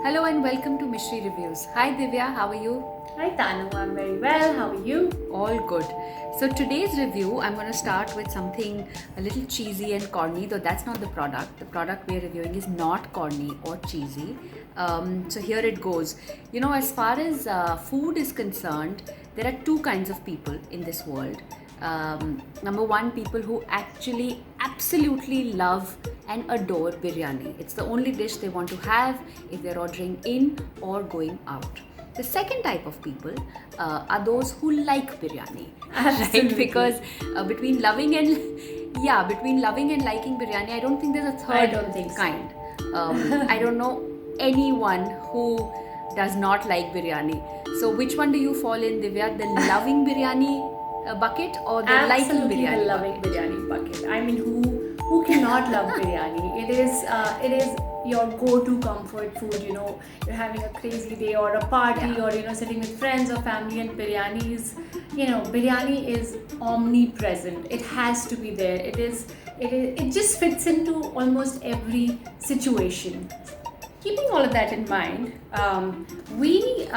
Hello and welcome to Mishri Reviews. Hi Divya, how are you? Hi Tanu, I'm very well. How are you? All good. So today's review, I'm going to start with something a little cheesy and corny, though that's not the product. The product we're reviewing is not corny or cheesy. So here it goes. As far as food is concerned, there are two kinds of people in this world. Number one, people who actually absolutely love and adore biryani. It's the only dish they want to have if they're ordering in or going out. The second type of people are those who like biryani, Absolutely. right? Because between loving and liking biryani, I don't think there's a third I don't think so. kind. I don't know anyone who does not like biryani. So which one do you fall in, Divya? The loving biryani bucket or the liking Absolutely biryani the loving bucket? biryani bucket. I mean, who cannot love biryani? It is your go-to comfort food. You're having a crazy day or a party, Yeah. or sitting with friends or family, and biryani is omnipresent. It has to be there. It just fits into almost every situation. Keeping all of that in mind, we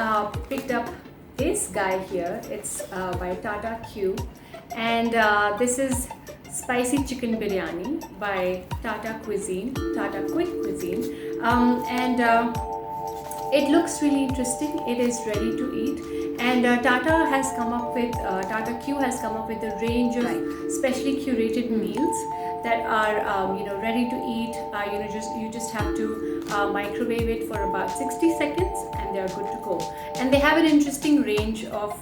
picked up this guy here. It's by Tata Q, and this is spicy chicken biryani by Tata Quick Cuisine, and it looks really interesting. It is ready to eat, and Tata Q has come up with a range of specially curated meals that are ready to eat. You just have to microwave it for about 60 seconds, and they are good to go. And they have an interesting range of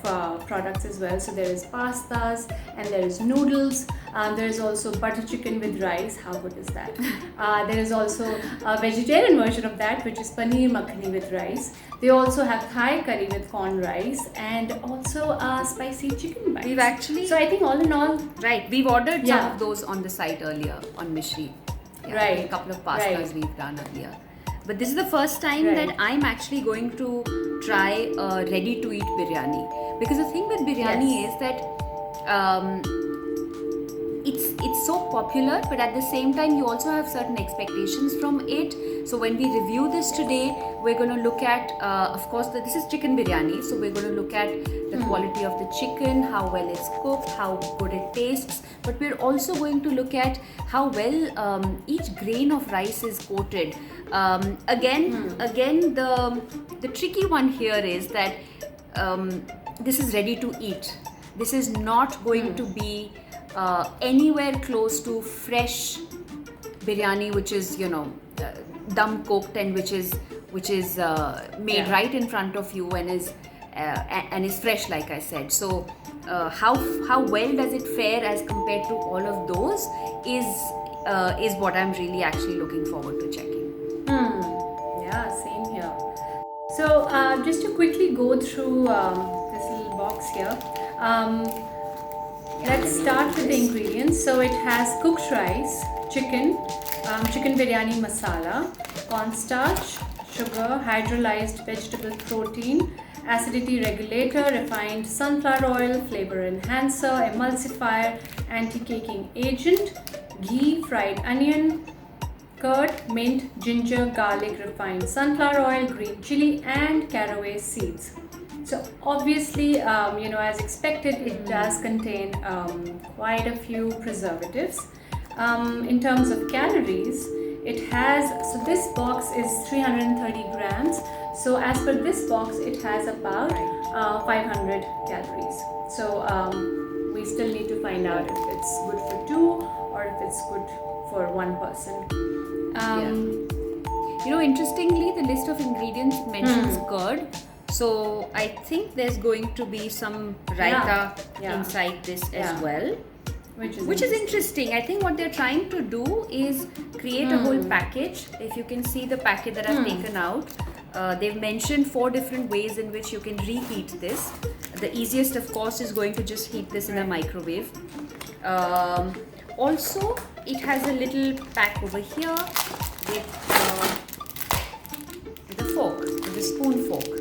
products as well. So there is pastas and there is noodles. There is also butter chicken with rice. How good is that? There is also a vegetarian version of that, which is paneer makhani with rice. They also have Thai curry with corn rice and also spicy chicken bites. We've actually So I think all in all, Right, we've ordered some Yeah. of those on the site earlier on Mishri. Yeah, Right, a couple of pastas right. we've done earlier. But this is the first time Right. that I'm actually going to try a ready-to-eat biryani. Because the thing with biryani Yes. is that it's so popular, but at the same time you also have certain expectations from it. So when we review this today, we're going to look at of course this is chicken biryani, so we're going to look at the quality of the chicken, how well it's cooked, how good it tastes, but we're also going to look at how well each grain of rice is coated. Again, the tricky one here is that this is ready to eat. This is not going to be anywhere close to fresh biryani, which is dum cooked and which is made Yeah. right in front of you and is fresh, like I said. So how well does it fare as compared to all of those is what I'm really actually looking forward to checking. Yeah, same here. So just to quickly go through this little box here. Let's start with the ingredients. So it has cooked rice, chicken biryani masala, cornstarch, sugar, hydrolyzed vegetable protein, acidity regulator, refined sunflower oil, flavor enhancer, emulsifier, anti-caking agent, ghee, fried onion, curd, mint, ginger, garlic, refined sunflower oil, green chili, and caraway seeds. So obviously, as expected, it does contain quite a few preservatives. In terms of calories, so this box is 330 grams. So as per this box, it has about 500 calories. So we still need to find out if it's good for two or if it's good for one person. Interestingly, the list of ingredients mentions curd. So I think there's going to be some raita Yeah. inside this as Yeah. well. Which Is interesting. I think what they're trying to do is create a whole package. If you can see the packet that I've taken out, they've mentioned 4 different ways in which you can reheat this. The easiest, of course, is going to just heat this in a microwave. Also, it has a little pack over here with a fork, with a spoon fork,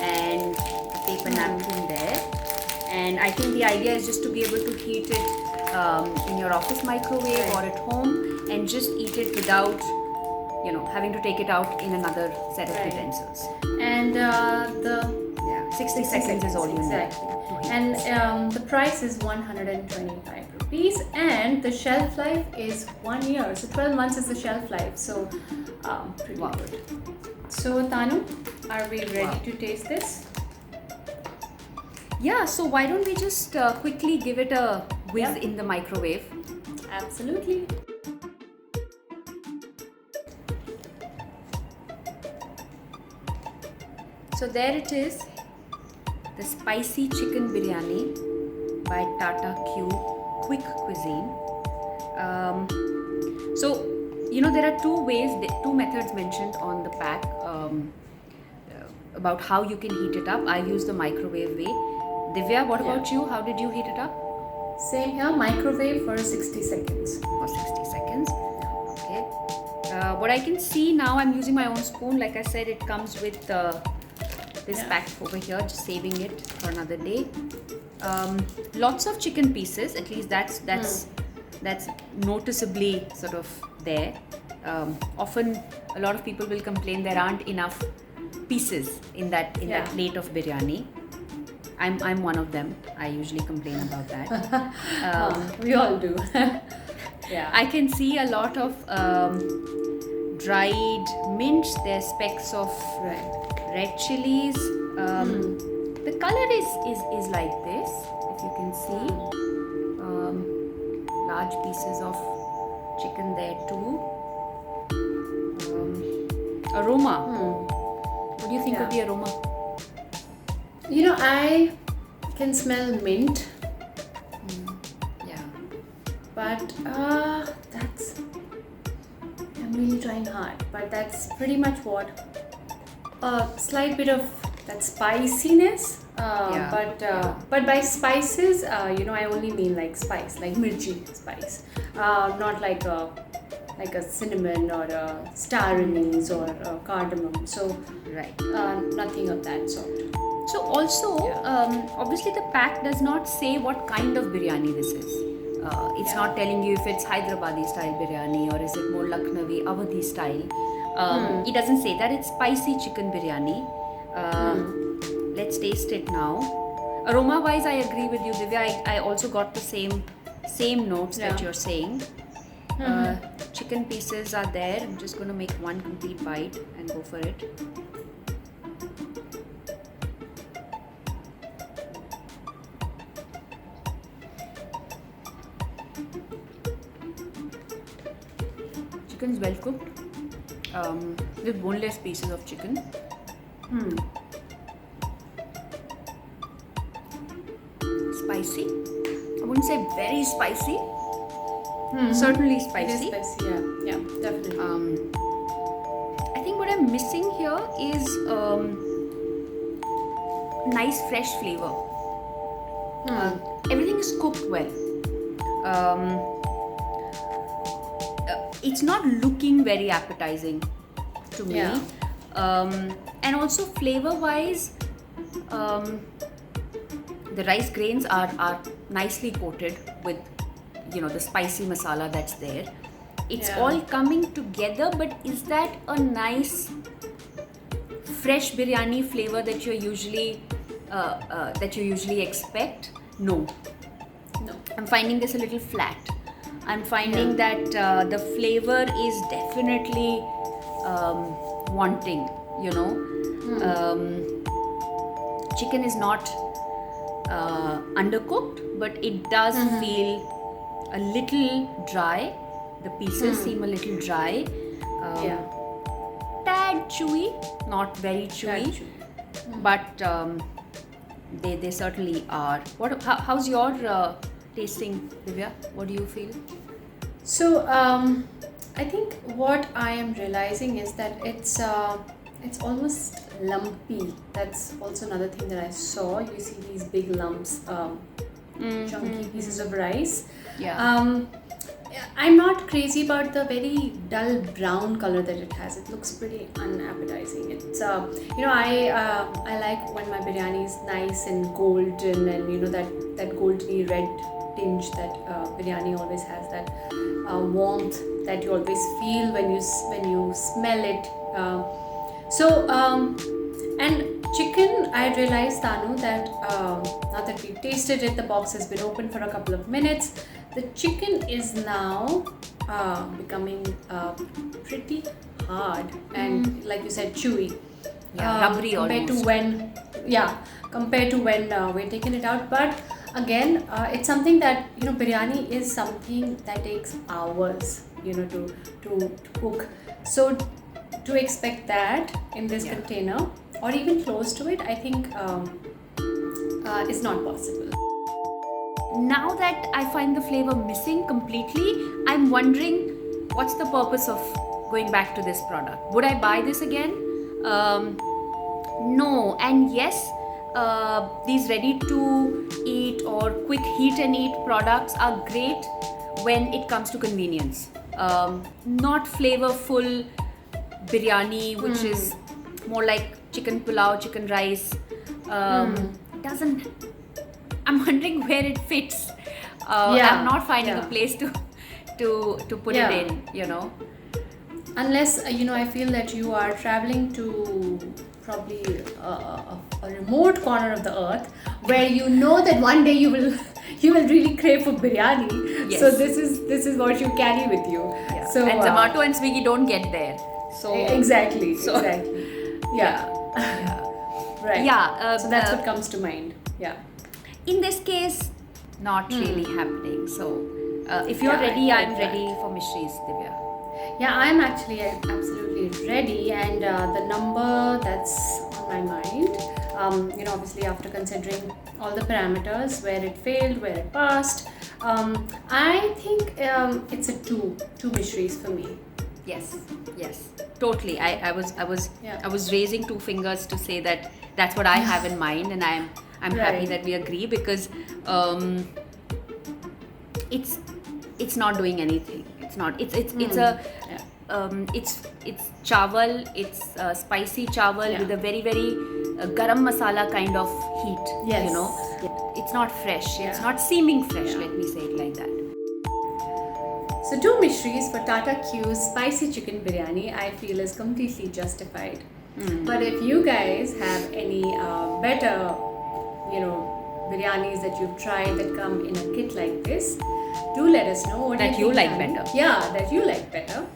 and a paper napkin there. And I think the idea is just to be able to heat it in your office microwave or at home and just eat it without having to take it out in another set of Right. utensils. And the 60 seconds is all you need. exactly. And the price is 125 rupees, and the shelf life is 1 year. So 12 months is the shelf life. So pretty Wow. good. So Tanu, are we ready Wow. to taste this? Yeah, so why don't we just quickly give it a whiz Yep. in the microwave? Absolutely. So there it is, the spicy chicken biryani by Tata Q Quick Cuisine. So there are two methods mentioned on the pack about how you can heat it up. I've used the microwave way. Divya, what Yeah. about you? How did you heat it up? Same here, microwave for 60 seconds. For 60 seconds. Okay. What I can see now, I'm using my own spoon. Like I said, it comes with this Yeah. pack over here, just saving it for another day. Lots of chicken pieces. At least that's noticeably sort of there. Often, a lot of people will complain there aren't enough pieces in that Yeah. plate of biryani. I'm one of them. I usually complain about that. We all do. Yeah. I can see a lot of dried mints. There's specks of Right. red chilies. The color is like this, if you can see. Large pieces of chicken there too. Aroma. What do you think of the Yeah. aroma? I can smell mint, Yeah. but that's. I'm really trying hard, but that's pretty much what. A slight bit of that spiciness, Yeah. but by spices, I only mean like spice, like mirchi spice, not like a cinnamon or a star anise or a cardamom. So Right. nothing of that sort. So also, obviously the pack does not say what kind of biryani this is. It's Yeah. not telling you if it's Hyderabadi style biryani or is it more Lucknowi, Awadhi style. It doesn't say that. It's spicy chicken biryani. Let's taste it now. Aroma wise, I agree with you, Divya. I also got the same notes that Yeah. you're saying. Chicken pieces are there. I'm just going to make one complete bite and go for it. Chicken is well cooked. With boneless pieces of chicken. Spicy. I wouldn't say very spicy. Certainly It is spicy. spicy, yeah, definitely. I think what I'm missing here is nice fresh flavor. Everything is cooked well. It's not looking very appetizing to me. Yeah. And also flavor wise, the rice grains are nicely coated with the spicy masala that's there. It's Yeah. all coming together, but is that a nice fresh biryani flavor that you usually expect? No. No. I'm finding this a little flat. I'm finding that the flavor is definitely wanting, chicken is not undercooked, but it does feel a little dry. The pieces seem a little dry. Yeah. Tad chewy, not very chewy, Got you. but they certainly are. How's your tasting, Divya? What do you feel? So I think what I am realizing is that it's almost lumpy. That's also another thing that I saw. You see these big lumps, chunky pieces of rice. Yeah. I'm not crazy about the very dull brown color that it has. It looks pretty unappetizing. It's I like when my biryani is nice and golden, and that goldeny red tinge that biryani always has, that warmth that you always feel when you smell it. And chicken, I realized, Tanu, that now that we've tasted it, the box has been open for a couple of minutes. The chicken is now becoming pretty hard and, like you said, chewy. Rubbery compared almost. to when, compared to when we're taking it out. But again, it's something that, biryani is something that takes hours, to cook. So to expect that in this container or even close to it, I think is not possible. Now that I find the flavor missing completely, I'm wondering what's the purpose of going back to this product. Would I buy this again? No. And yes, these ready to eat or quick heat and eat products are great when it comes to convenience. Not flavorful biryani, which is more like chicken pulao, chicken rice. I'm wondering where it fits. I'm not finding a place to put it in, Unless I feel that you are traveling to probably a remote corner of the earth where that one day you will really crave for biryani. Yes. So this is what you carry with you. Yeah. So and Zomato and Swiggy don't get there. So exactly. Yeah. Right. Yeah. So that's what comes to mind. Yeah. In this case, not really happening. So if you're ready, I'm ready for mysteries, Divya. Yeah, I'm actually absolutely ready, and the number that's on my mind, obviously after considering all the parameters, where it failed, where it passed, I think it's a two mysteries for me. Yes, totally. I was raising two fingers to say that that's what I have in mind, and I'm happy that we agree, because it's not doing anything. It's not. It's chawal. It's spicy chawal with a very very garam masala kind of heat. Yes. It's not fresh. It's not seeming fresh. Let me say it like that. So 2 mysteries for Tata Q's spicy chicken biryani, I feel, is completely justified. But if you guys have any better, biryanis that you've tried that come in a kit like this, do let us know what That you think, like Tanu. better. Yeah, that you like better.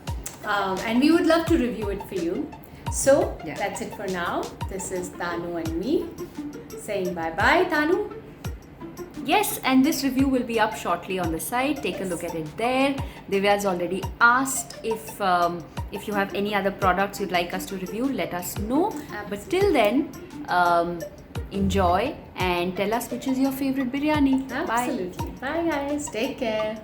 And we would love to review it for you. So that's it for now. This is Tanu and me saying bye-bye, Tanu. Yes, and this review will be up shortly on the site. Take a look at it there. Divya's already asked if you have any other products you'd like us to review, let us know. Absolutely. But till then, enjoy and tell us which is your favorite biryani. Absolutely. Bye guys. Take care.